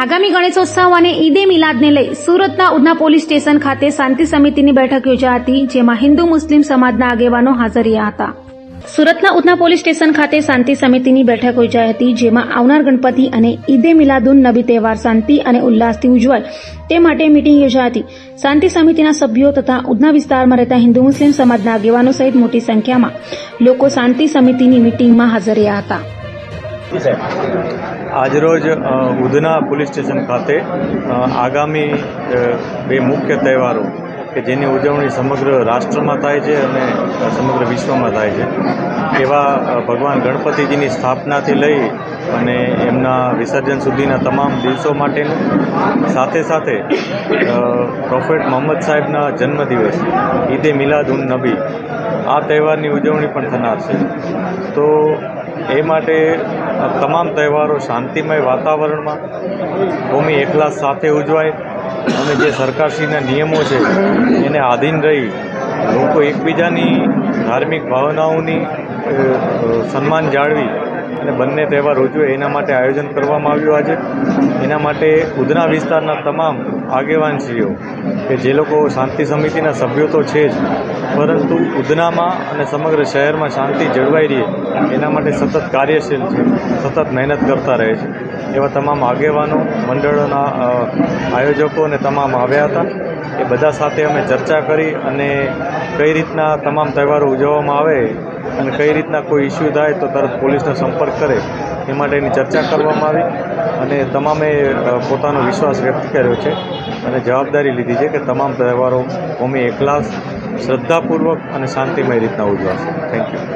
આગામી ગણેશોત્સવ અને ઈદે મિલાદને લઈ સુરતના ઉધના પોલીસ સ્ટેશન ખાતે શાંતિ સમિતિની બેઠક યોજાઈ હતી, જેમાં હિન્દુ મુસ્લિમ સમાજના આગેવાનો હાજર રહ્યા હતા. સુરતના ઉધના પોલીસ સ્ટેશન ખાતે શાંતિ સમિતિની બેઠક યોજાઈ હતી, જેમાં આવનાર ગણપતિ અને ઈદે મિલાદુન નબી તહેવાર શાંતિ અને ઉલ્લાસથી ઉજવાય તે માટે મીટિંગ યોજાઈ હતી. શાંતિ સમિતિના સભ્યો તથા ઉધના વિસ્તારમાં રહેતા હિન્દુ મુસ્લિમ સમાજના આગેવાનો સહિત મોટી સંખ્યામાં લોકો શાંતિ સમિતિની મીટિંગમાં હાજર રહ્યા હતા. આજરોજ ઉધના પોલીસ સ્ટેશન ખાતે આગામી બે મુખ્ય તહેવારો કે જેની ઉજવણી સમગ્ર રાષ્ટ્રમાં થાય છે અને સમગ્ર વિશ્વમાં થાય છે એવા ભગવાન ગણપતિજીની સ્થાપનાથી લઈ અને એમના વિસર્જન સુધીના તમામ દિવસો માટેનું, સાથે સાથે પ્રોફેટ મોહમ્મદ સાહેબના જન્મદિવસ ઈદે મિલાદ ઉન નબી આ તહેવારની ઉજવણી પણ થનાર છે. તો એ માટે તમામ તહેવારો શાંતિમય વાતાવરણમાં કોમી એકલાસ સાથે ઉજવાય અને જે સરકારશ્રીના નિયમો છે એને આધીન રહી લોકો એકબીજાની ધાર્મિક ભાવનાઓની સન્માન જાળવી અને બંને તહેવાર ઉજવે એના માટે આયોજન કરવામાં આવ્યું. આજે એના માટે ઉધના વિસ્તારના તમામ આગેવાનશ્રીઓ કે જે લોકો શાંતિ સમિતિના સભ્યો તો છે જ, પરંતુ ઉધનામાં અને સમગ્ર શહેરમાં શાંતિ જળવાઈ રહે એના માટે સતત કાર્યશીલ છે, સતત મહેનત કરતા રહે છે. એવા તમામ આગેવાનો, મંડળોના આયોજકો અને તમામ આવ્યા હતા. એ બધા સાથે અમે ચર્ચા કરી અને કઈ રીતના તમામ તહેવારો ઉજવવામાં આવે અને કઈ રીતના કોઈ ઇસ્યુ થાય તો તરત પોલીસનો સંપર્ક કરે એ માટેની ચર્ચા કરવામાં આવી અને તમામે પોતાનો વિશ્વાસ વ્યક્ત કર્યો છે અને જવાબદારી લીધી છે કે તમામ તહેવારો કોમી એકલાસ, શ્રદ્ધાપૂર્વક અને શાંતિમય રીતના ઉજવાશે. Thank you.